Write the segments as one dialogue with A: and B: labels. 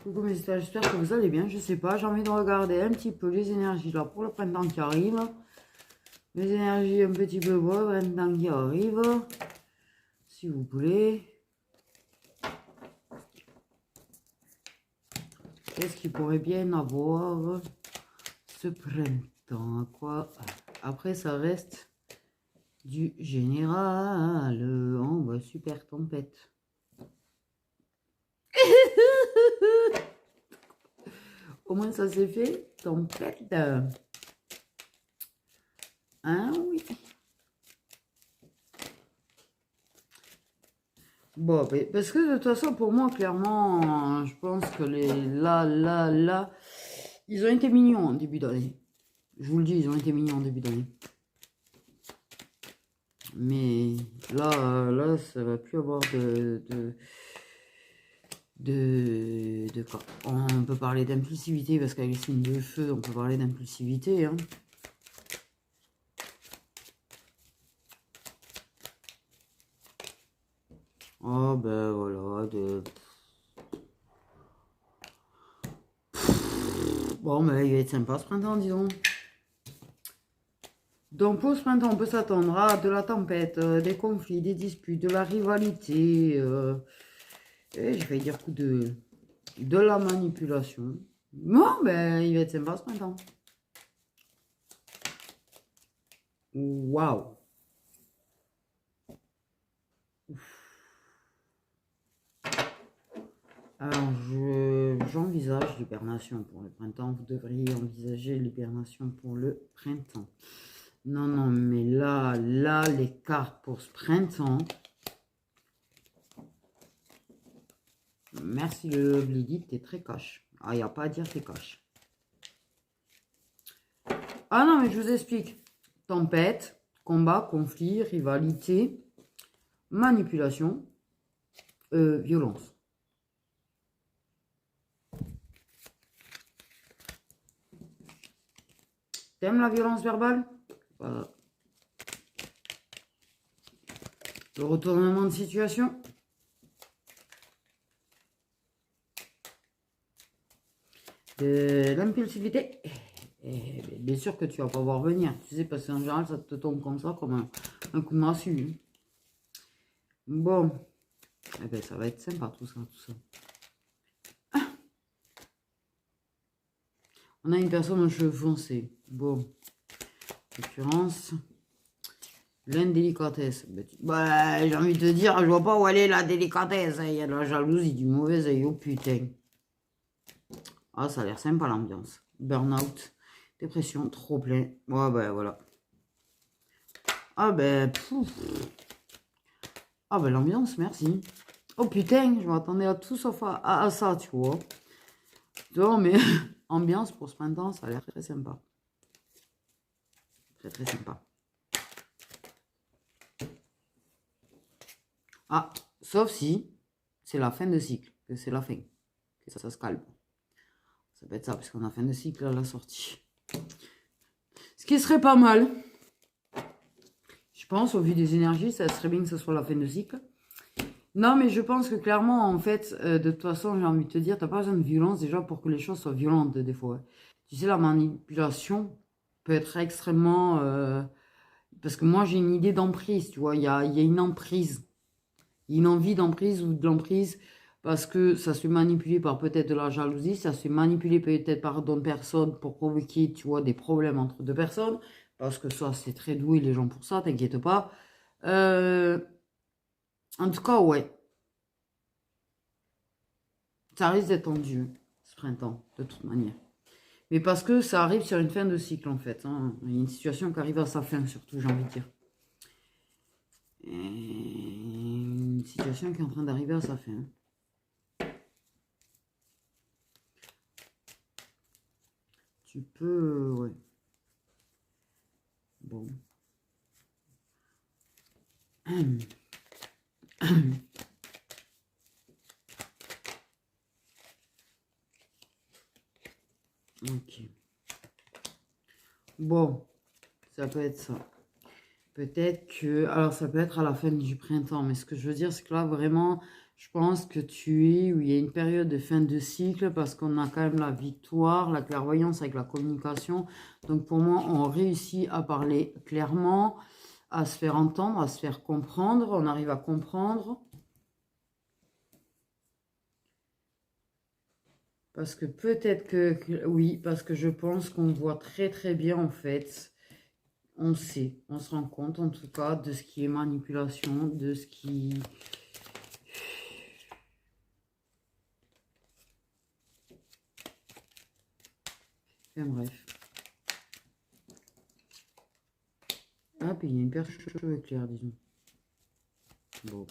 A: Coucou mes stars, j'espère que vous allez bien. Je sais pas, j'ai envie de regarder un petit peu les énergies là pour le printemps qui arrive. Les énergies un petit peu pour le printemps qui arrive. S'il vous plaît. Qu'est-ce qu'il pourrait bien avoir ce printemps? Quoi? Après, ça reste du général. Oh, bah, super tempête. Au moins, ça s'est fait. Tempête. Hein, oui. Bon, parce que de toute façon, pour moi, clairement, je pense que les là, ils ont été mignons en début d'année. Je vous le dis, ils ont été mignons en début d'année. Mais là, ça va plus avoir de quoi. On peut parler d'impulsivité, parce qu'avec les signes de feu, on peut parler d'impulsivité, hein. Oh, ben voilà, Bon, ben, il va être sympa ce printemps, disons. Donc, pour ce printemps, on peut s'attendre à de la tempête, des conflits, des disputes, de la rivalité, et je vais dire de la manipulation. Bon, ben, il va être sympa ce printemps. Waouh! Alors, j'envisage l'hibernation pour le printemps. Vous devriez envisager l'hibernation pour le printemps. Non, non, mais là, les cartes pour ce printemps. Merci le Lydie, t'es très cash. Ah, il n'y a pas à dire, t'es cash. Ah non, mais je vous explique. Tempête, combat, conflit, rivalité, manipulation, violence. T'aimes la violence verbale? Voilà. Le retournement de situation. De l'impulsivité. Et bien sûr que tu vas pas voir venir. Tu sais, parce qu'en général, ça te tombe comme ça, comme un coup de massue. Bon. Eh ben, ça va être sympa, tout ça, tout ça. Ah. On a une personne aux cheveux foncés. Bon. L'occurrence. L'indélicatesse. Bah, j'ai envie de te dire, je vois pas où elle est la délicatesse. Il y a de la jalousie, du mauvais œil. Oh putain. Ah, ça a l'air sympa l'ambiance. Burnout, dépression, trop plein. Ouais, ben voilà. Ah ben, ah ben l'ambiance, merci. Oh putain, je m'attendais à tout sauf à ça, tu vois. Non, mais ambiance pour ce printemps, ça a l'air très sympa. Très très sympa. Ah, sauf si c'est la fin de cycle, que c'est la fin, que ça se calme. Ça peut être ça, parce qu'on a fin de cycle à la sortie. Ce qui serait pas mal. Je pense, au vu des énergies, ça serait bien que ce soit la fin de cycle. Non, mais je pense que clairement, en fait, de toute façon, j'ai envie de te dire, t'as pas besoin de violence déjà pour que les choses soient violentes des fois. Tu sais, la manipulation peut être extrêmement... parce que moi, j'ai une idée d'emprise, tu vois. Il y a une emprise. Une envie d'emprise ou de l'emprise parce que ça se fait manipuler par peut-être de la jalousie, ça se fait manipuler peut-être par d'autres personnes pour provoquer, tu vois, des problèmes entre deux personnes. Parce que ça, c'est très doué les gens pour ça, t'inquiète pas. En tout cas, ouais. Ça risque d'être tendu, ce printemps, de toute manière. Mais parce que ça arrive sur une fin de cycle, en fait. Hein. Il y a une situation qui arrive à sa fin, surtout, j'ai envie de dire. Et une situation qui est en train d'arriver à sa fin. Tu peux... ouais. Bon. Ok. Bon, ça peut être ça. Peut-être que... Alors, ça peut être à la fin du printemps. Mais ce que je veux dire, c'est que là, vraiment, Je pense que tu es où il y a une période de fin de cycle parce qu'on a quand même la victoire, la clairvoyance avec la communication. Donc pour moi, on réussit à parler clairement, à se faire entendre, à se faire comprendre. On arrive à comprendre. Parce que peut-être que oui, parce que je pense qu'on voit très très bien en fait. On sait, on se rend compte en tout cas de ce qui est manipulation, de ce qui... Enfin bref. Ah, puis il y a une paire de cheveux clairs, disons. Bon.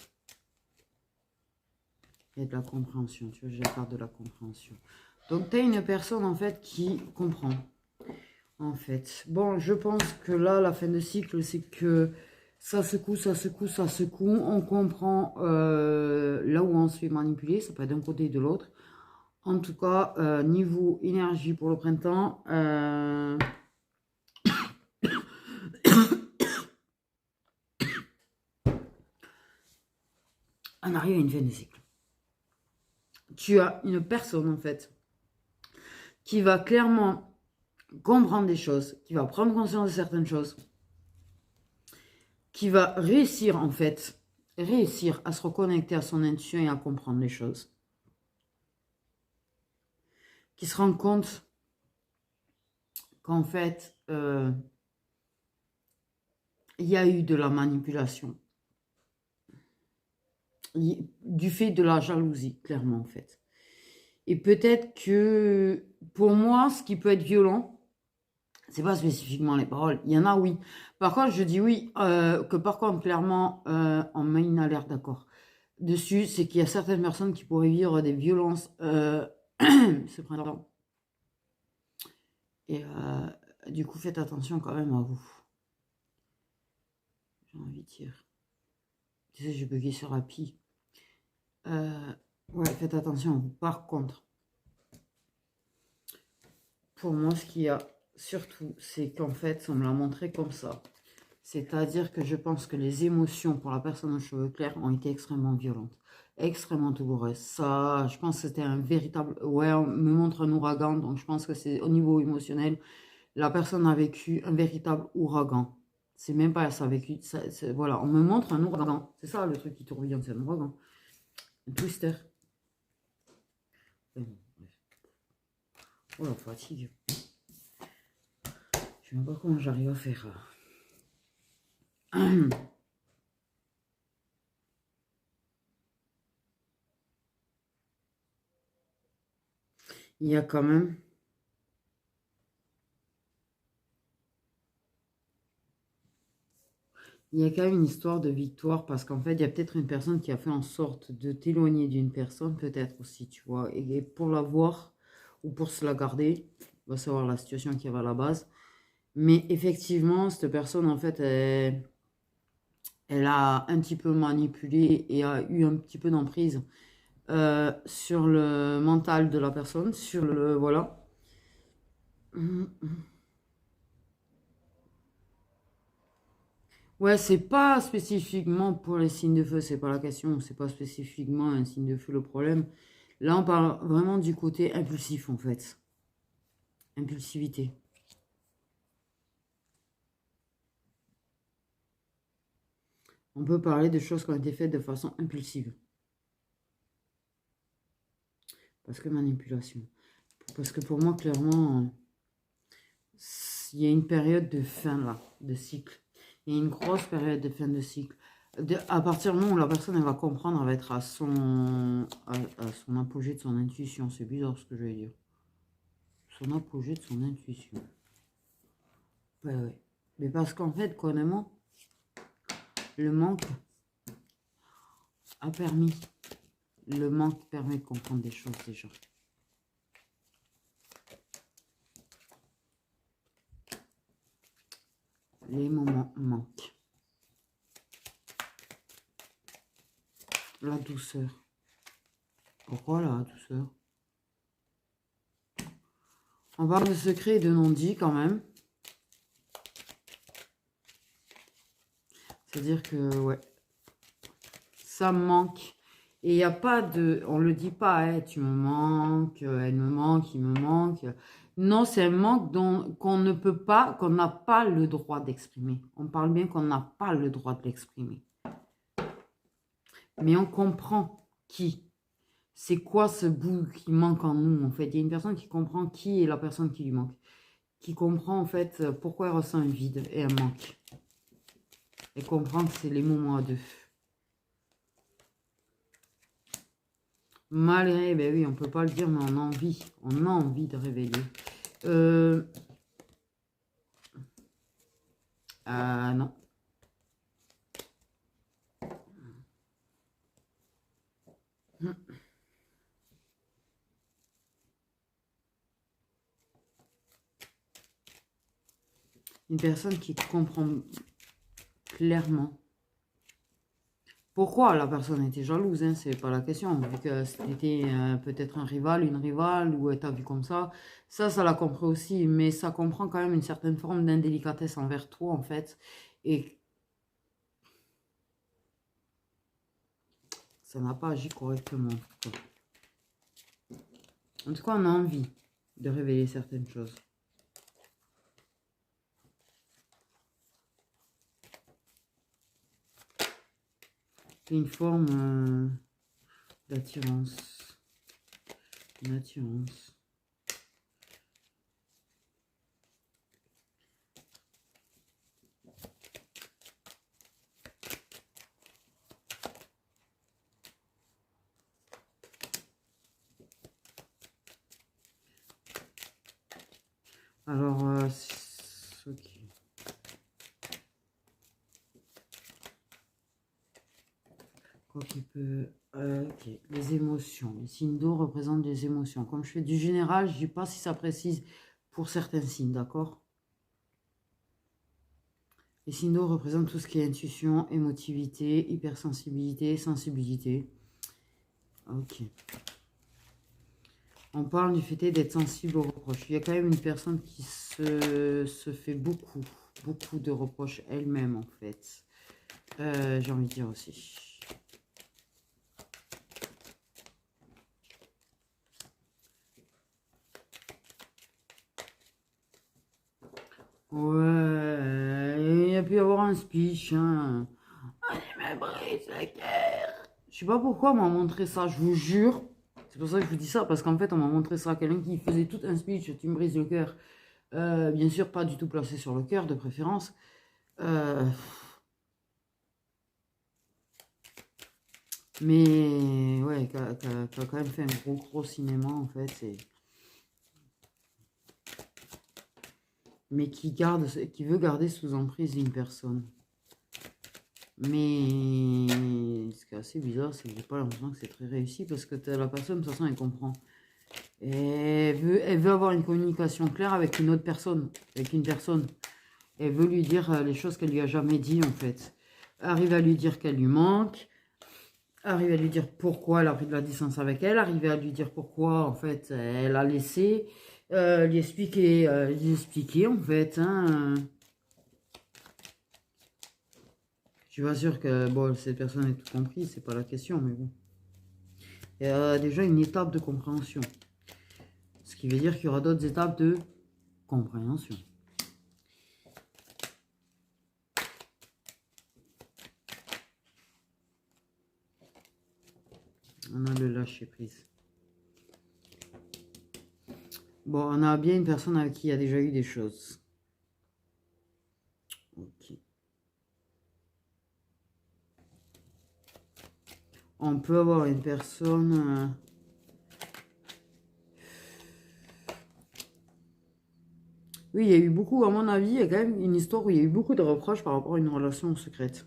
A: Il y a de la compréhension, tu vois, j'ai la carte de la compréhension. Donc, tu as une personne, en fait, qui comprend. En fait. Bon, je pense que là, la fin de cycle, c'est que ça secoue, ça secoue, ça secoue. On comprend là où on se fait manipuler. Ça peut être d'un côté et de l'autre. En tout cas, niveau énergie pour le printemps, on arrive à une fin de cycle. Tu as une personne, en fait, qui va clairement comprendre des choses, qui va prendre conscience de certaines choses, qui va réussir, en fait, réussir à se reconnecter à son intuition et à comprendre les choses. Qui se rend compte qu'en fait, il y a eu de la manipulation. Du fait de la jalousie, clairement, en fait. Et peut-être que, pour moi, ce qui peut être violent, c'est pas spécifiquement les paroles. Il y en a, oui. Par contre, je dis oui, que par contre, clairement, on met une alerte, d'accord, dessus, c'est qu'il y a certaines personnes qui pourraient vivre des violences ce printemps. Et du coup, faites attention quand même à vous. J'ai envie de dire. Tu sais, j'ai bugué sur la pie. Ouais, faites attention à vous. Par contre, pour moi, ce qu'il y a surtout, c'est qu'en fait, on me l'a montré comme ça. C'est-à-dire que je pense que les émotions pour la personne aux cheveux clairs ont été extrêmement violentes, extrêmement douloureuses. Ça, je pense que c'était un véritable... Ouais, on me montre un ouragan, donc je pense que c'est au niveau émotionnel, la personne a vécu un véritable ouragan. C'est même pas ça a vécu... voilà, on me montre un ouragan. C'est ça le truc qui tourbillonne, c'est un ouragan. Un twister. Oh la fatigue. Je sais même pas comment j'arrive à faire. Il y a quand même... Il y a quand même une histoire de victoire parce qu'en fait, il y a peut-être une personne qui a fait en sorte de t'éloigner d'une personne, peut-être aussi, tu vois. Et pour la voir ou pour se la garder, on va savoir la situation qu'il y avait à la base. Mais effectivement, cette personne, en fait, elle a un petit peu manipulé et a eu un petit peu d'emprise sur le mental de la personne, sur le... Voilà. Ouais, c'est pas spécifiquement pour les signes de feu, c'est pas la question, c'est pas spécifiquement un signe de feu le problème. Là, on parle vraiment du côté impulsif, en fait. Impulsivité. On peut parler de choses qui ont été faites de façon impulsive. Parce que manipulation. Parce que pour moi, clairement, il y a une période de fin, là, de cycle. Il y a une grosse période de fin de cycle. À partir du moment où la personne elle va comprendre, elle va être à son apogée de son intuition. C'est bizarre ce que je vais dire. Son apogée de son intuition. Ouais, ouais. Mais parce qu'en fait, honnêtement, le manque a permis. Le manque permet de comprendre des choses déjà. Les moments manquent. La douceur. Pourquoi la douceur? On parle de secret et de non-dit quand même. C'est-à-dire que, ouais, ça manque. Et il n'y a pas de... On ne le dit pas, hein, tu me manques, elle me manque, il me manque. Non, c'est un manque qu'on ne peut pas, qu'on n'a pas le droit d'exprimer. On parle bien qu'on n'a pas le droit de l'exprimer. Mais on comprend qui. C'est quoi ce bout qui manque en nous, en fait. Il y a une personne qui comprend qui est la personne qui lui manque. Qui comprend, en fait, pourquoi elle ressent un vide et un manque. Et comprend que c'est les moments à deux. Malgré, ben oui, on peut pas le dire, mais on a envie. On a envie de révéler. Non. Une personne qui comprend clairement pourquoi la personne était jalouse, hein, c'est pas la question. Vu que c'était peut-être un rival, une rivale, ou elle t'a vu comme ça l'a compris aussi. Mais ça comprend quand même une certaine forme d'indélicatesse envers toi, en fait. Et ça n'a pas agi correctement. En tout cas, on a envie de révéler certaines choses. C'est une forme d'attirance. Une attirance. Alors, ok. Quoi qu'il peut... ok, les émotions. Les signes d'eau représentent des émotions. Comme je fais du général, je ne dis pas si ça précise pour certains signes, d'accord? Les signes d'eau représentent tout ce qui est intuition, émotivité, hypersensibilité, sensibilité. Ok. On parle du fait d'être sensible aux reproches. Il y a quand même une personne qui se fait beaucoup de reproches elle-même, en fait. J'ai envie de dire aussi. Ouais, il a pu y avoir un speech, hein. On brise le cœur. Je sais pas pourquoi on m'a montré ça, je vous jure. C'est pour ça que je vous dis ça, parce qu'en fait, on m'a montré ça. Quelqu'un qui faisait tout un speech, tu me brises le cœur. Bien sûr, pas du tout placé sur le cœur, de préférence. Mais ouais, qui a quand même fait un gros cinéma, en fait. Mais qui veut garder sous emprise une personne. Mais ce qui est assez bizarre, c'est que j'ai pas l'impression que c'est très réussi parce que la personne, de toute façon, elle comprend. Et elle veut avoir une communication claire avec une autre personne, avec une personne. Elle veut lui dire les choses qu'elle lui a jamais dit, en fait. Arrive à lui dire qu'elle lui manque. Arrive à lui dire pourquoi elle a pris de la distance avec elle. Arrive à lui dire pourquoi, en fait, elle a laissé. Lui expliquer, en fait, hein. Je suis pas sûr que bon, cette personne ait tout compris, c'est pas la question, mais bon. Il y a déjà une étape de compréhension. Ce qui veut dire qu'il y aura d'autres étapes de compréhension. On a le lâcher prise. Bon, on a bien une personne avec qui il y a déjà eu des choses. Ok. On peut avoir une personne... Oui, il y a eu beaucoup, à mon avis, il y a quand même une histoire où il y a eu beaucoup de reproches par rapport à une relation secrète.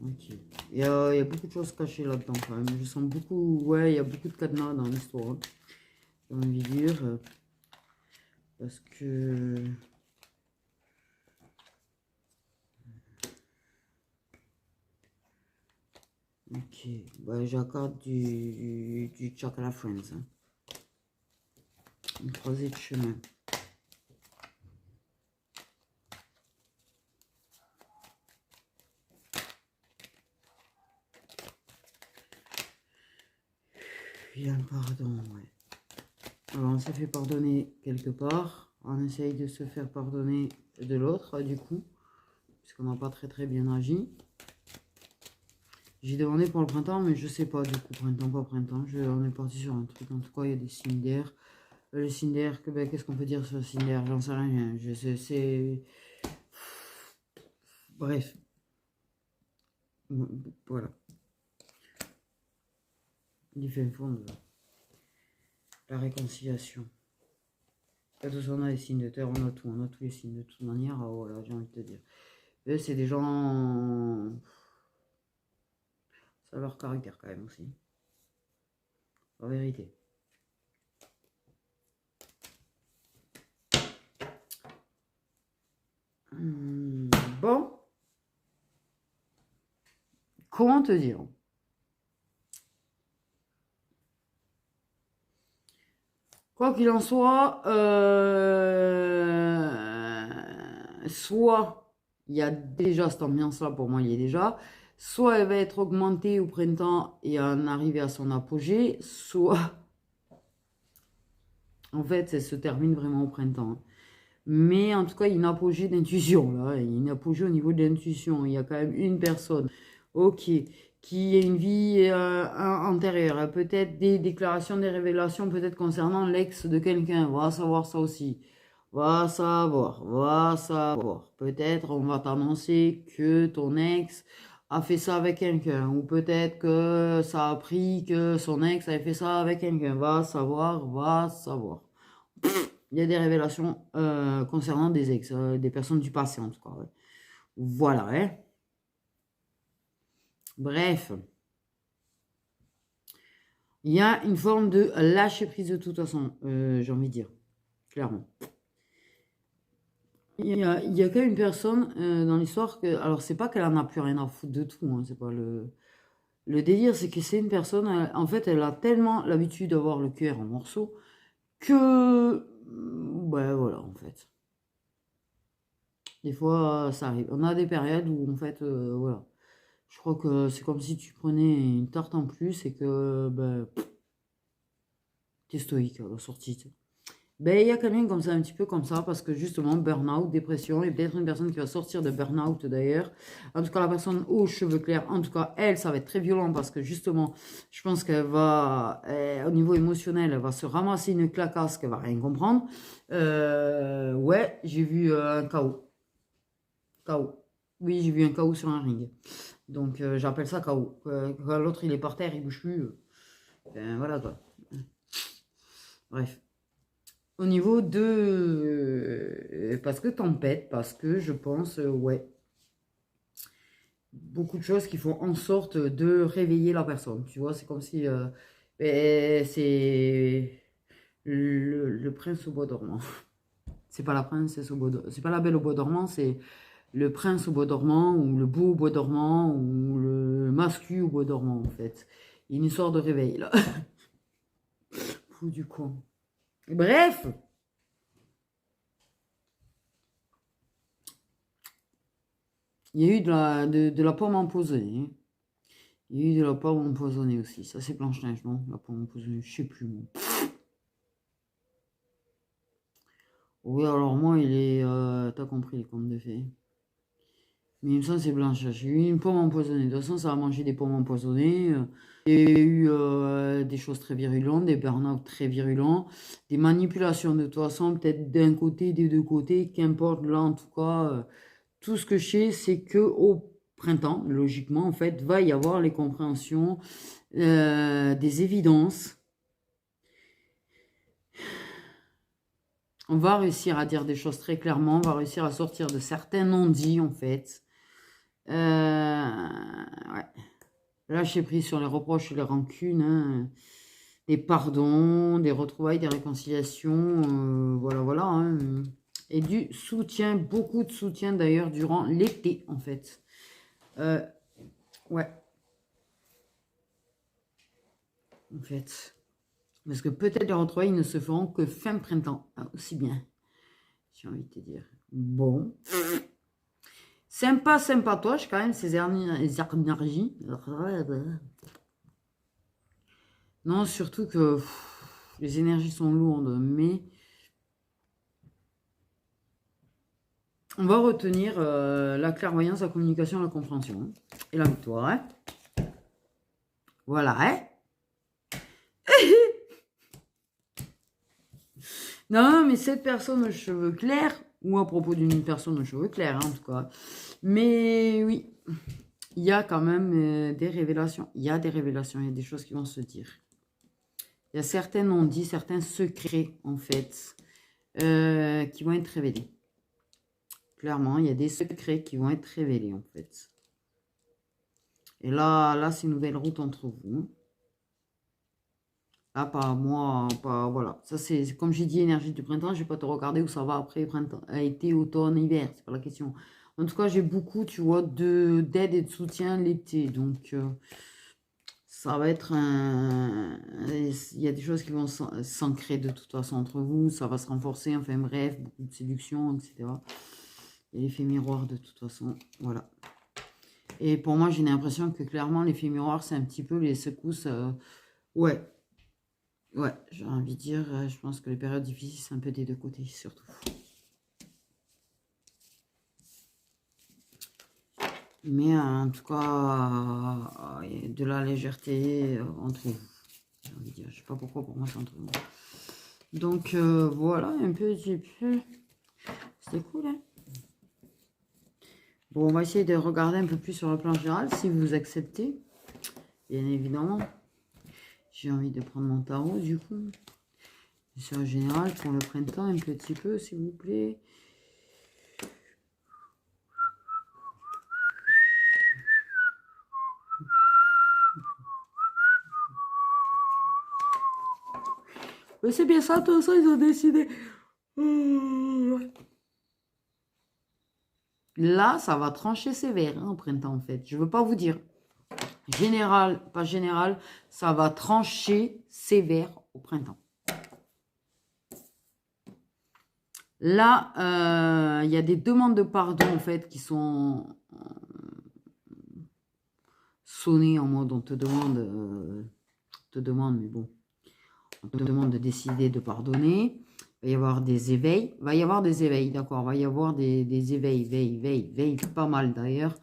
A: Ok. Il y a beaucoup de choses cachées là-dedans quand même. Je sens beaucoup... Ouais, il y a beaucoup de cadenas dans l'histoire. J'ai envie de dire... parce que... Ok, bah, j'accorde du Chocolate Friends. Hein. Une croisée de chemin. Puis un pardon, ouais. Alors on s'est fait pardonner quelque part. On essaye de se faire pardonner de l'autre, du coup. Puisqu'on n'a pas très bien agi. J'ai demandé pour le printemps, mais je sais pas du coup, printemps, pas printemps. On est parti sur un truc. En tout cas, il y a des signes d'air. Le signe d'air, qu'est-ce qu'on peut dire sur le signe d'air? J'en sais rien. Je sais, c'est. Bref. Voilà. Du fin fond de la réconciliation. Quand on a les signes de terre, on a tout. On a tous les signes de toute manière. Ah, voilà, j'ai envie de te dire. C'est des gens. Ça a leur caractère quand même aussi. En vérité. Bon. Comment te dire? Quoi qu'il en soit, soit il y a déjà cette ambiance-là, pour moi il y est déjà, soit elle va être augmentée au printemps et en arriver à son apogée, soit en fait elle se termine vraiment au printemps. Mais en tout cas, il y a une apogée d'intuition, là. Il y a une apogée au niveau de l'intuition. Il y a quand même une personne, ok, qui a une vie antérieure. Peut-être des déclarations, des révélations, peut-être concernant l'ex de quelqu'un. Va savoir ça aussi. Va savoir, va savoir. Peut-être on va t'annoncer que ton ex a fait ça avec quelqu'un. Ou peut-être que ça a appris que son ex avait fait ça avec quelqu'un. Va savoir, va savoir. Il y a des révélations concernant des ex, des personnes du passé en tout cas. Ouais. Voilà. Hein. Bref. Il y a une forme de lâcher prise de toute façon, j'ai envie de dire. Clairement. Il y a quand même une personne dans l'histoire que... Alors, c'est pas qu'elle en a plus rien à foutre de tout. Hein, c'est pas le... Le délire, c'est que c'est une personne... en fait, elle a tellement l'habitude d'avoir le cœur en morceaux que... Ben voilà, en fait. Des fois, ça arrive. On a des périodes où, en fait, voilà. Je crois que c'est comme si tu prenais une tarte en plus et que, ben, t'es stoïque à la sortie. Ben, il y a quelqu'un comme ça, un petit peu comme ça, parce que justement, burn-out, dépression, et peut-être une personne qui va sortir de burn-out d'ailleurs. En tout cas, la personne aux cheveux clairs, en tout cas, elle, ça va être très violent parce que justement, je pense qu'elle va, au niveau émotionnel, elle va se ramasser une clacasse qu'elle va rien comprendre. Ouais, j'ai vu un chaos. Chaos. Oui, j'ai vu un chaos sur un ring. Donc, j'appelle ça chaos. Quand l'autre, il est par terre, il bouge plus. Ben, voilà, quoi. Bref. Au niveau de... parce que tempête, parce que je pense, ouais, beaucoup de choses qui font en sorte de réveiller la personne. Tu vois, c'est comme si... ben, c'est le prince au bois dormant. C'est pas la princesse au bois dormant. C'est pas la belle au bois dormant, c'est le prince au bois dormant, ou le beau au bois dormant, ou le mascu au bois dormant, en fait. Il y a une histoire de réveil, là. Fou du con. Bref. Il y a eu de la pomme empoisonnée. Hein. Il y a eu de la pomme empoisonnée aussi. Ça, c'est Blanche-Neige, non? La pomme empoisonnée, je sais plus, moi. Oui, alors moi, il est... t'as compris les contes de fées. Mais il me semble que c'est Blanche-Neige. J'ai eu une pomme empoisonnée. De toute façon, ça a mangé des pommes empoisonnées. Il y a eu des choses très virulentes, des burn-out très virulents, des manipulations de toute façon, peut-être d'un côté, des deux côtés, qu'importe, là, en tout cas... tout ce que je sais, c'est que au printemps, logiquement, en fait, va y avoir les compréhensions, des évidences. On va réussir à dire des choses très clairement, on va réussir à sortir de certains non-dits, en fait. Ouais. Lâcher prise sur les reproches et les rancunes, hein. Des pardons, des retrouvailles, des réconciliations, voilà, voilà. Hein. Et du soutien, beaucoup de soutien d'ailleurs durant l'été, en fait. Ouais. En fait. Parce que peut-être les retrouvailles ne se feront que fin printemps. Ah, aussi bien. J'ai envie de te dire. Bon. Sympa, sympatoche quand même, ces énergies. Non, surtout que les énergies sont lourdes, mais on va retenir la clairvoyance, la communication, la compréhension et la victoire. Hein. Voilà, hein. Non, mais cette personne aux cheveux clairs, ou à propos d'une personne aux cheveux clairs, hein, en tout cas. Mais oui, il y a quand même des révélations. Il y a des révélations, il y a des choses qui vont se dire. Il y a certains non-dits, certains secrets, en fait, qui vont être révélés. Clairement, il y a des secrets qui vont être révélés, en fait. Et là c'est une nouvelle route entre vous. Là, pas moi, pas... Voilà. Ça, c'est comme j'ai dit, énergie du printemps. Je vais pas te regarder où ça va après printemps, été, automne, hiver. C'est pas la question. En tout cas, j'ai beaucoup, tu vois, d'aide et de soutien l'été. Donc, ça va être un... Il y a des choses qui vont s'ancrer de toute façon entre vous. Ça va se renforcer. Enfin, bref, beaucoup de séduction, etc. Et l'effet miroir, de toute façon. Voilà. Et pour moi, j'ai l'impression que clairement, l'effet miroir, c'est un petit peu les secousses. Ouais. Ouais, j'ai envie de dire, je pense que les périodes difficiles, c'est un peu des deux côtés, surtout. Mais en tout cas, il y a de la légèreté entre vous. J'ai envie de dire, je sais pas pourquoi, pour moi, c'est entre vous. Donc, voilà, un petit peu. C'était cool, hein. Bon, on va essayer de regarder un peu plus sur le plan général, si vous acceptez. Bien évidemment. J'ai envie de prendre mon tarot, du coup. Sur le général, pour le printemps, un petit peu, s'il vous plaît. Mais c'est bien ça, tout ça, ils ont décidé. Là, ça va trancher sévère hein, au printemps, en fait. Je ne veux pas vous dire général, pas général. Ça va trancher sévère au printemps. Là, il y a des demandes de pardon, en fait, qui sont sonnées en mode on te demande, mais bon, on te demande de décider de pardonner. Il va y avoir des éveils. D'accord. Il va y avoir des éveils, pas mal d'ailleurs.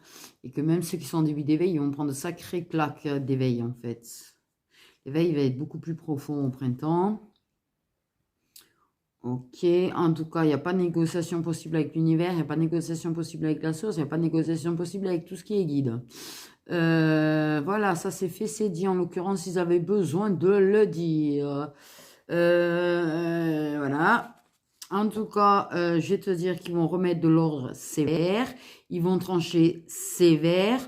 A: Et que même ceux qui sont en début d'éveil, ils vont prendre de sacrées claques d'éveil, en fait. L'éveil va être beaucoup plus profond au printemps. Ok. En tout cas, il n'y a pas de négociation possible avec l'univers. Il n'y a pas de négociation possible avec la source. Il n'y a pas de négociation possible avec tout ce qui est guide. Voilà, ça c'est fait, c'est dit. En l'occurrence, ils avaient besoin de le dire. Voilà. En tout cas, je vais te dire qu'ils vont remettre de l'ordre sévère. Ils vont trancher sévère.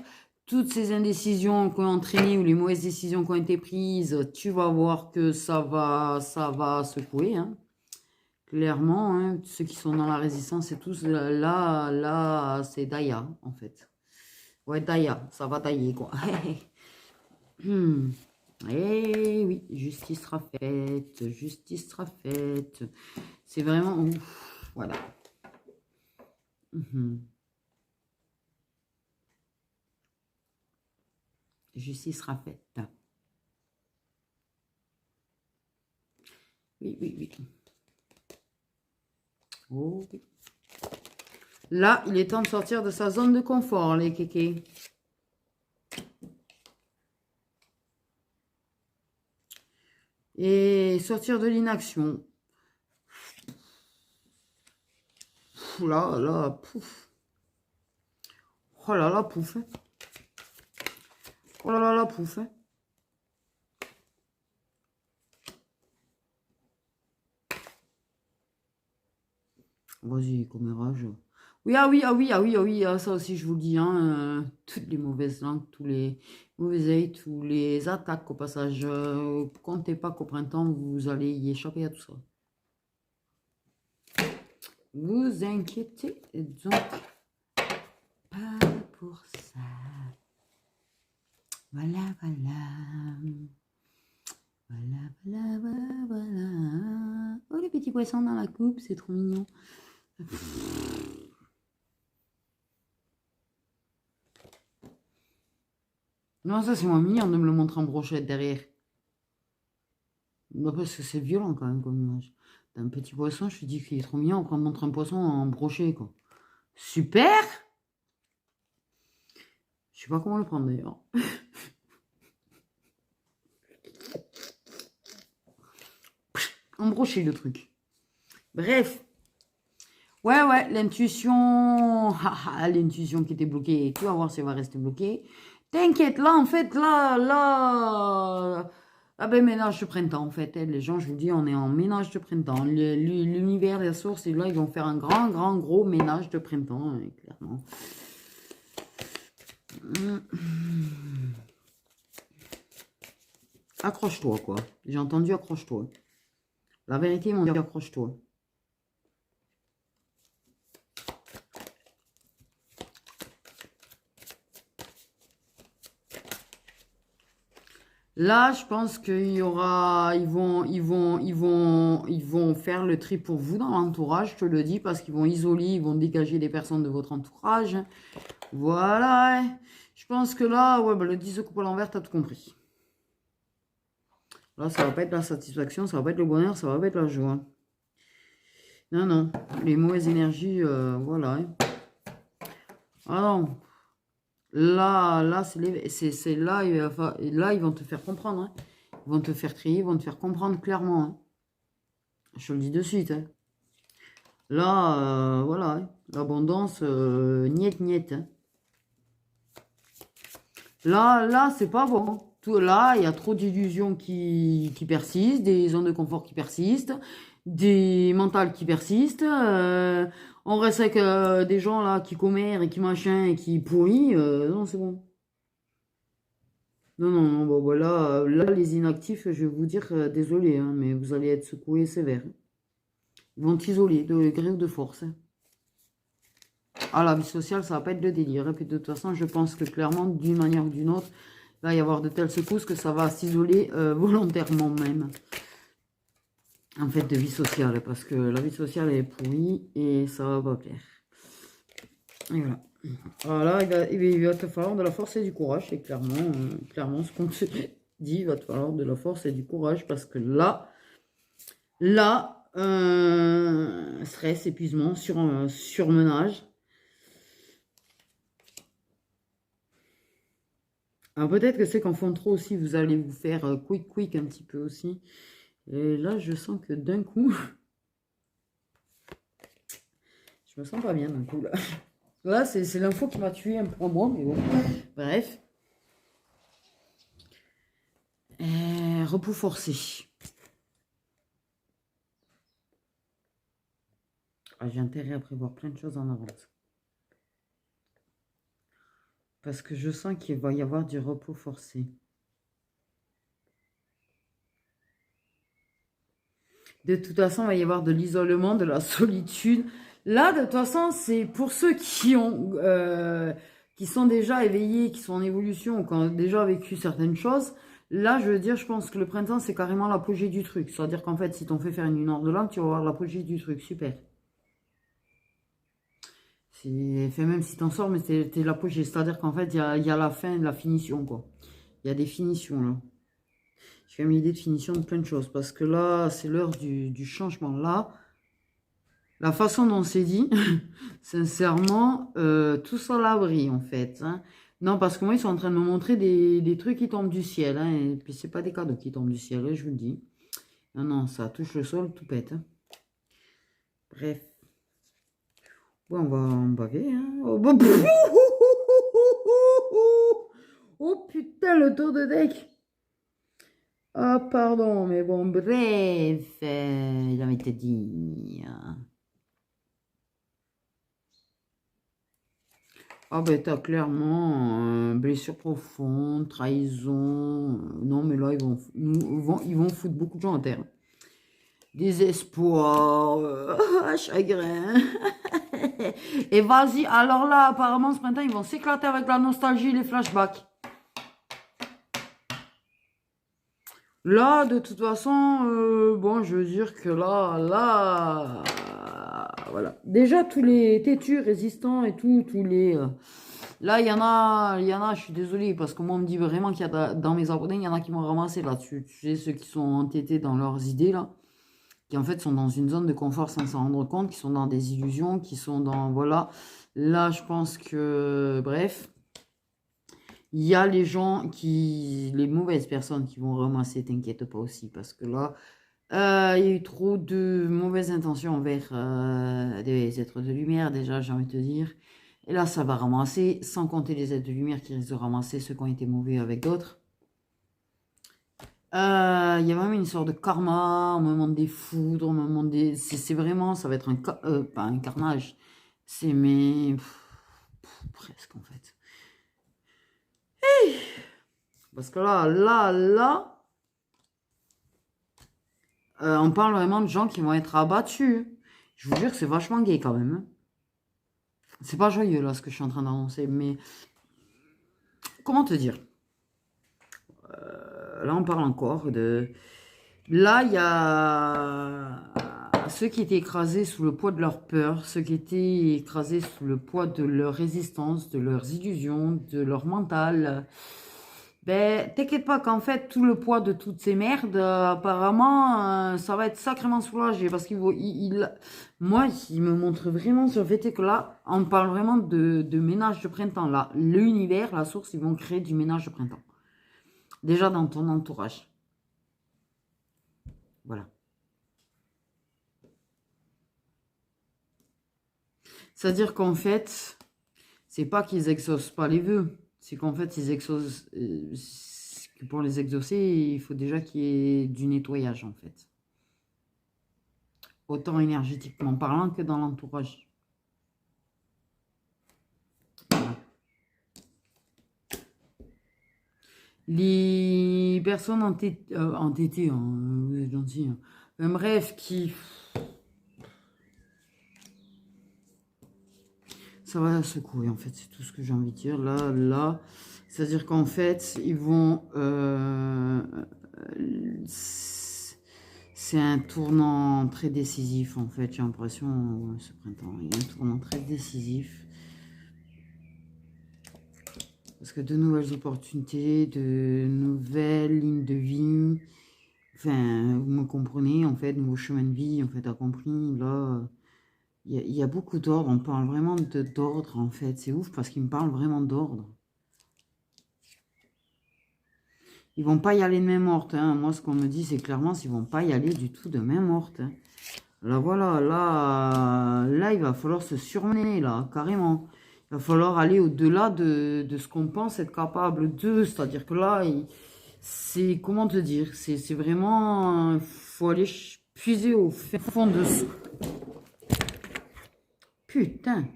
A: Toutes ces indécisions qui ont entraîné ou les mauvaises décisions qui ont été prises, tu vas voir que ça va secouer. Hein. Clairement, hein, ceux qui sont dans la résistance et tous, là, c'est Daya, en fait. Ouais, Daya, ça va tailler, quoi. Eh oui, justice sera faite, justice sera faite. C'est vraiment... Ouf, voilà. Justice sera faite. Oui, oui, oui. Oh, oui. Là, il est temps de sortir de sa zone de confort, les kékés. Et sortir de l'inaction. Là, là, pouf. Oh là là, pouf. Oh là là, pouf. Vas-y, commérage. Oui, ah oui, ah oui, ah oui, ah oui, ah, ça aussi, je vous le dis, hein, toutes les mauvaises langues, tous les mauvais œils, tous les attaques au passage. Comptez pas qu'au printemps, vous allez y échapper à tout ça. Vous inquiétez donc pas pour ça. Voilà, voilà. Voilà, voilà, voilà, voilà. Oh, les petits poissons dans la coupe, c'est trop mignon. Non, ça c'est moins mignon de me le montrer en brochette derrière. Bah, parce que c'est violent quand même comme image. T'as un petit poisson, je te dis qu'il est trop mignon, on montre un poisson en brochet, quoi. Super! Je sais pas comment le prendre d'ailleurs. En brochet le truc. Bref. Ouais, l'intuition. L'intuition qui était bloquée. Tu vas voir si elle va rester bloquée. T'inquiète, là, en fait, là. Ah ben, ménage de printemps, en fait. Les gens, je vous dis, on est en ménage de printemps. L'univers, la source, et là, ils vont faire un grand, gros ménage de printemps, hein, clairement. Accroche-toi, quoi. J'ai entendu accroche-toi. La vérité, ils m'ont dit accroche-toi. Là, je pense qu'il y aura, ils vont faire le tri pour vous dans l'entourage, je te le dis, parce qu'ils vont isoler, ils vont dégager des personnes de votre entourage. Voilà. Je pense que là, ouais, bah, le 10 de coupe à l'envers, t'as tout compris. Là, ça va pas être la satisfaction, ça va pas être le bonheur, ça va pas être la joie. Non, les mauvaises énergies, voilà. Ah non. Là, c'est là, là, ils vont te faire comprendre. Hein. Ils vont te faire trier, ils vont te faire comprendre clairement. Hein. Je te le dis de suite. Hein. Là, voilà. Hein. L'abondance, niet. Hein. Là, c'est pas bon. Tout, là, il y a trop d'illusions qui persistent, des zones de confort qui persistent, des mentales qui persistent. On reste avec des gens là qui commèrent et qui machin et qui pourrissent. Non, c'est bon. Non, bon, voilà, là, les inactifs, je vais vous dire, désolé, hein, mais vous allez être secoués sévère. Ils vont t'isoler de gré ou de force. Hein. Ah, la vie sociale, ça va pas être le délire. Et puis de toute façon, je pense que clairement, d'une manière ou d'une autre, il va y avoir de telles secousses que ça va s'isoler volontairement même. En fait, de vie sociale, parce que la vie sociale est pourrie et ça va pas plaire. Et voilà. Voilà, il va te falloir de la force et du courage, c'est clairement ce qu'on te dit, il va te falloir de la force et du courage, parce que là, stress, épuisement, surmenage. Alors peut-être que c'est qu'en fond trop aussi, vous allez vous faire quick un petit peu aussi. Et là, je sens que d'un coup, je me sens pas bien d'un coup là. Là, c'est l'info qui m'a tué un peu en moi, mais bon. Bref. Repos forcé. Ah, j'ai intérêt à prévoir plein de choses en avance. Parce que je sens qu'il va y avoir du repos forcé. De toute façon, il va y avoir de l'isolement, de la solitude. Là, de toute façon, c'est pour ceux qui sont déjà éveillés, qui sont en évolution, qui ont déjà vécu certaines choses. Là, je veux dire, je pense que le printemps, c'est carrément l'apogée du truc. C'est-à-dire qu'en fait, si t'en fais faire une heure de langue, tu vas voir l'apogée du truc. Super. Même si t'en sors, mais t'es l'apogée. C'est-à-dire qu'en fait, il y a la fin, la finition, quoi. Il y a des finitions, là. J'ai même l'idée de finition de plein de choses. Parce que là, c'est l'heure du changement. Là, la façon dont c'est dit, sincèrement, tout ça l'abri, en fait. Hein. Non, parce que moi, ils sont en train de me montrer des trucs qui tombent du ciel. Hein, et puis, c'est pas des cadeaux qui tombent du ciel, hein, je vous le dis. Non, ça touche le sol, tout pète. Hein. Bref. Bon, on va en baver. Hein. Oh, putain, le tour de deck. Ah, pardon, mais bon, bref. Il avait été dit. Ah ben t'as clairement blessure profonde, trahison. Non mais là ils vont foutre beaucoup de gens en terre. Désespoir, chagrin. Et vas-y, alors là apparemment ce printemps ils vont s'éclater avec la nostalgie et les flashbacks. Là de toute façon, bon je veux dire que là, voilà. Déjà tous les têtus résistants et tous les... Là, il y en a, je suis désolée, parce que moi, on me dit vraiment qu'il y a dans mes abonnés, il y en a qui m'ont ramassé là-dessus. Tu sais, ceux qui sont entêtés dans leurs idées, là, qui en fait sont dans une zone de confort sans s'en rendre compte, qui sont dans des illusions, qui sont dans, voilà. Là, je pense que, bref, il y a les gens les mauvaises personnes qui vont ramasser, t'inquiète pas aussi, parce que là, il y a eu trop de mauvaises intentions envers des êtres de lumière, déjà, j'ai envie de te dire. Et là, ça va ramasser, sans compter les êtres de lumière qui risquent de ramasser ceux qui ont été mauvais avec d'autres. Il y a même une sorte de karma, au moment des foudres, au moment des... C'est vraiment, ça va être pas un carnage. C'est mais... presque, en fait. Parce que là... on parle vraiment de gens qui vont être abattus. Je vous jure que c'est vachement gay, quand même. C'est pas joyeux, là, ce que je suis en train d'annoncer, mais... Comment te dire? Là, on parle encore de... Là, il y a ceux qui étaient écrasés sous le poids de leur peur, ceux qui étaient écrasés sous le poids de leur résistance, de leurs illusions, de leur mental. Ben, t'inquiète pas qu'en fait, tout le poids de toutes ces merdes, apparemment, ça va être sacrément soulagé. Parce moi, il me montre vraiment sur le fait que là, on parle vraiment de ménage de printemps. Là, l'univers, la source, ils vont créer du ménage de printemps. Déjà dans ton entourage. Voilà. C'est-à-dire qu'en fait, c'est pas qu'ils exaucent pas les vœux, c'est qu'en fait, ils exaucent. Que pour les exaucer, il faut déjà qu'il y ait du nettoyage, en fait. Autant énergétiquement parlant que dans l'entourage. Voilà. Les personnes entêtées, hein, vous êtes gentils, hein. Bref, qui... Ça va secouer, en fait, c'est tout ce que j'ai envie de dire. Là, c'est-à-dire qu'en fait, ils vont... c'est un tournant très décisif, en fait, j'ai l'impression, ce printemps. Il y a un tournant très décisif. Parce que de nouvelles opportunités, de nouvelles lignes de vie... Enfin, vous me comprenez, en fait, nouveau chemin de vie, en fait, t'as compris, là... Il y a beaucoup d'ordre, on parle vraiment d'ordre en fait, c'est ouf parce qu'ils me parlent vraiment d'ordre. Ils vont pas y aller de main morte, hein. Moi ce qu'on me dit c'est clairement qu'ils vont pas y aller du tout de main morte. Hein. Là voilà, là il va falloir se surmener là, carrément. Il va falloir aller au-delà de ce qu'on pense être capable de, c'est-à-dire que là, c'est, comment te dire, c'est vraiment, il faut aller puiser au fond de... Putain.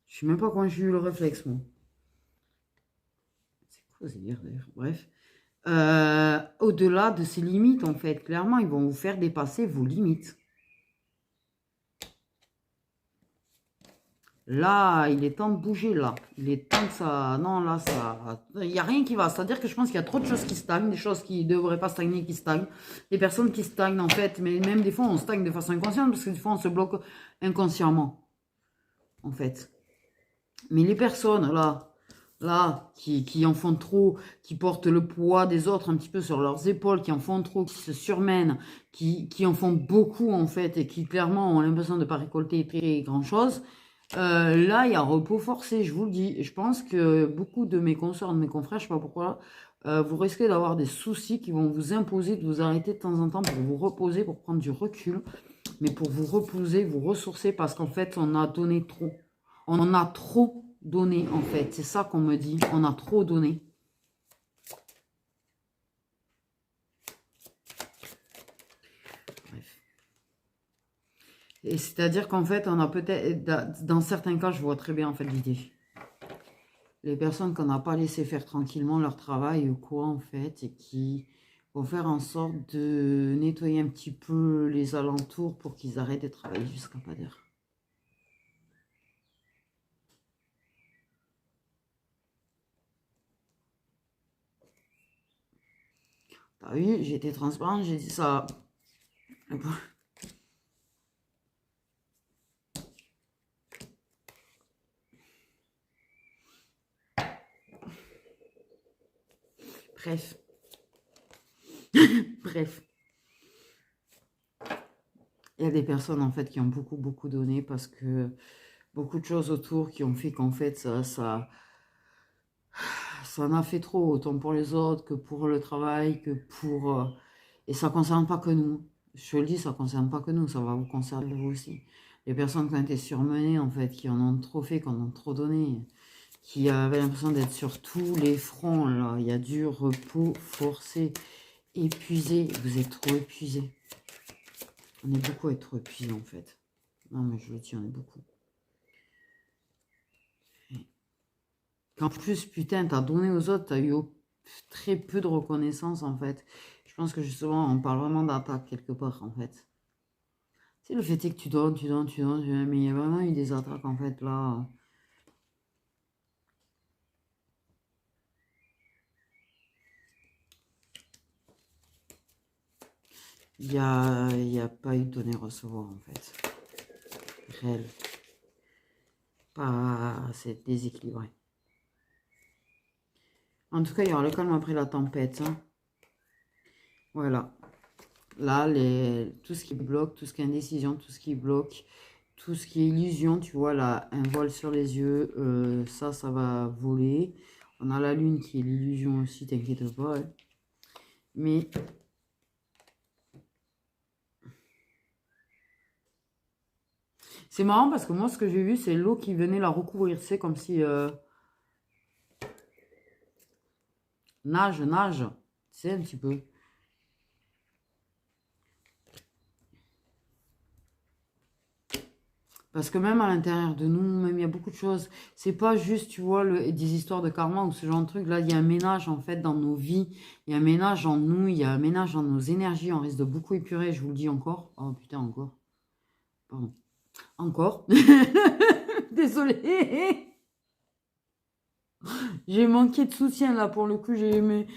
A: Je sais même pas quand j'ai eu le réflexe, moi. C'est quoi ces dire d'ailleurs? Bref. Au-delà de ces limites, en fait, clairement, ils vont vous faire dépasser vos limites. Là, il est temps de bouger, là. Il est temps que ça... Non, là, ça... Il n'y a rien qui va. C'est-à-dire que je pense qu'il y a trop de choses qui stagnent, des choses qui ne devraient pas stagner, qui stagnent. Des personnes qui stagnent, en fait. Mais même des fois, on stagne de façon inconsciente, parce que des fois, on se bloque inconsciemment, en fait. Mais les personnes, là, qui en font trop, qui portent le poids des autres un petit peu sur leurs épaules, qui en font trop, qui se surmènent, qui en font beaucoup, en fait, et qui, clairement, ont l'impression de ne pas récolter très grand-chose... là, il y a un repos forcé, je vous le dis. Je pense que beaucoup de mes consoeurs, de mes confrères, je sais pas pourquoi, vous risquez d'avoir des soucis qui vont vous imposer de vous arrêter de temps en temps pour vous reposer, pour prendre du recul, mais pour vous reposer, vous ressourcer, parce qu'en fait, on a donné trop. On en a trop donné, en fait. C'est ça qu'on me dit. On a trop donné. Et c'est-à-dire qu'en fait, on a peut-être, dans certains cas, je vois très bien en fait l'idée. Les personnes qu'on n'a pas laissé faire tranquillement leur travail ou quoi en fait, et qui vont faire en sorte de nettoyer un petit peu les alentours pour qu'ils arrêtent de travailler jusqu'à pas d'heure. T'as vu, j'ai été transparente, j'ai dit ça. Bref. Bref. Il y a des personnes, en fait, qui ont beaucoup donné parce que beaucoup de choses autour qui ont fait qu'en fait, ça en a fait trop, autant pour les autres que pour le travail, que pour... et ça ne concerne pas que nous. Je te le dis, ça ne concerne pas que nous, ça va vous concerner vous aussi. Les personnes qui ont été surmenées, en fait, qui en ont trop fait, qui en ont trop donné, qui avaient l'impression d'être sur tous les fronts, là. Il y a du repos forcé, épuisé. Vous êtes trop épuisé. On est beaucoup à être trop épuisé, en fait. Non, mais je le dis, on est beaucoup. En plus, putain, t'as donné aux autres, t'as eu très peu de reconnaissance, en fait. Je pense que justement, on parle vraiment d'attaque quelque part, en fait. C'est le fait est que tu donnes, mais il y a vraiment eu des attaques, en fait, là. Il y a pas eu de donner-recevoir, en fait. Réel. Pas... C'est déséquilibré. En tout cas, il y aura le calme après la tempête. Hein. Voilà. Là, tout ce qui bloque, tout ce qui est indécision, tout ce qui bloque, tout ce qui est illusion, tu vois, là, un voile sur les yeux, ça va voler. On a la lune qui est l'illusion aussi, t'inquiète pas. Hein. Mais... c'est marrant parce que moi, ce que j'ai vu, c'est l'eau qui venait la recouvrir. C'est comme si... nage, tu sais, un petit peu. Parce que même à l'intérieur de nous, même il y a beaucoup de choses. C'est pas juste, tu vois, des histoires de karma ou ce genre de truc. Là, il y a un ménage, en fait, dans nos vies. Il y a un ménage en nous, il y a un ménage dans nos énergies. On risque de beaucoup épurer, je vous le dis encore. Oh, putain, encore. Pardon. Encore. Désolée. J'ai manqué de soutien, là, pour le coup. Allez,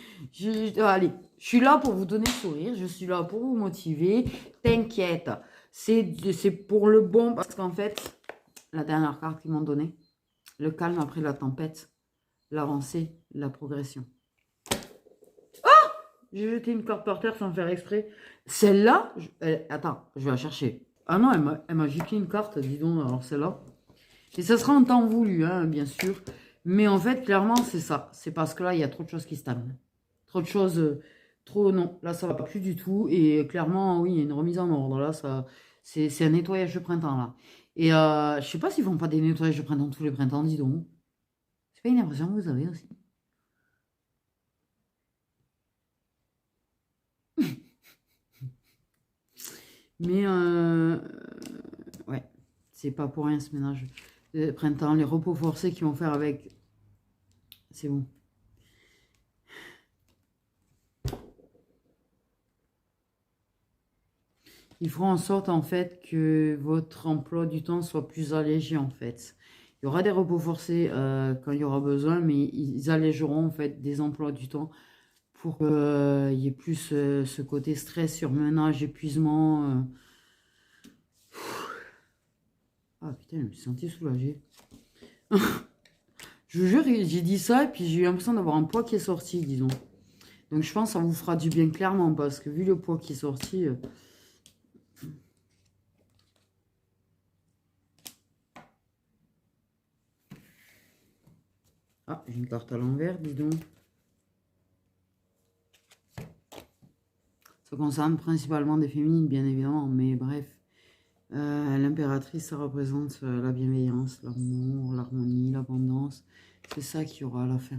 A: je suis là pour vous donner le sourire. Je suis là pour vous motiver. T'inquiète. C'est pour le bon, parce qu'en fait, la dernière carte qu'ils m'ont donnée, le calme après la tempête, l'avancée, la progression. Ah! J'ai jeté une carte par terre sans faire exprès. Celle-là, attends, je vais la chercher. Ah non, elle m'a jeté une carte, dis donc, alors celle-là. Et ça sera en temps voulu, hein, bien sûr. Mais en fait, clairement, c'est ça. C'est parce que là, il y a trop de choses qui stagnent. Trop de choses, trop, non. Là, ça va pas plus du tout. Et clairement, oui, il y a une remise en ordre. Là, c'est un nettoyage de printemps, là. Et je sais pas s'ils font pas des nettoyages de printemps tous les printemps, dis donc. C'est pas une impression que vous avez aussi. Mais, ouais, c'est pas pour rien ce ménage. Printemps, les repos forcés qu'ils vont faire avec. C'est bon. Ils feront en sorte, en fait, que votre emploi du temps soit plus allégé, en fait. Il y aura des repos forcés quand il y aura besoin, mais ils allégeront, en fait, des emplois du temps pour qu'il y ait plus ce côté stress, surmenage, épuisement. Ah, putain, je me suis sentie soulagée. Je vous jure, j'ai dit ça, et puis j'ai eu l'impression d'avoir un poids qui est sorti, disons. Donc, je pense que ça vous fera du bien, clairement, parce que vu le poids qui est sorti... Ah, j'ai une carte à l'envers, dis donc. Ça concerne principalement des féminines, bien évidemment, mais bref. L'impératrice, ça représente la bienveillance, l'amour, l'harmonie, l'abondance. C'est ça qu'il y aura à la fin.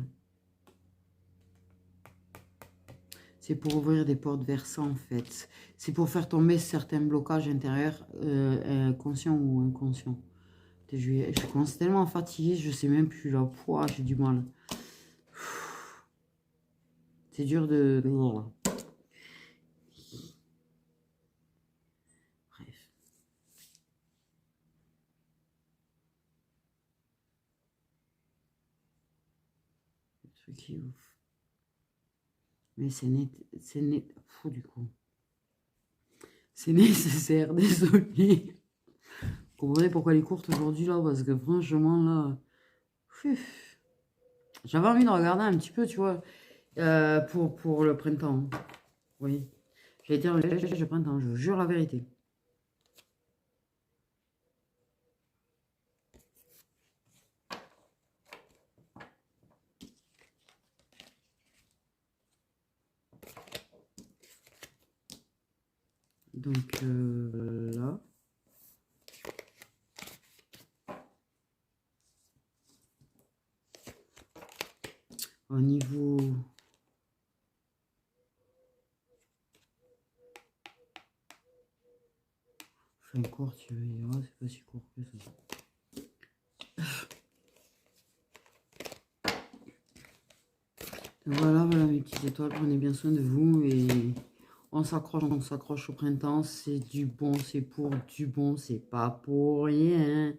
A: C'est pour ouvrir des portes vers ça, en fait. C'est pour faire tomber certains blocages intérieurs, conscients ou inconscients. Je commence tellement fatiguée, je sais même plus là. Pouah, j'ai du mal. C'est dur de... Bref. Le truc qui est ouf. Mais c'est fou du coup. C'est nécessaire, désolé. Vous comprenez pourquoi elle est courte aujourd'hui là, parce que franchement là... J'avais envie de regarder un petit peu, tu vois. Pour le printemps. Oui. J'ai été en le printemps, je vous jure la vérité. Donc là. Au niveau... Je fais un court, tu verras, c'est pas si court que ça. Voilà, voilà mes petites étoiles, prenez bien soin de vous et on s'accroche au printemps, c'est du bon, c'est pour du bon, c'est pas pour rien.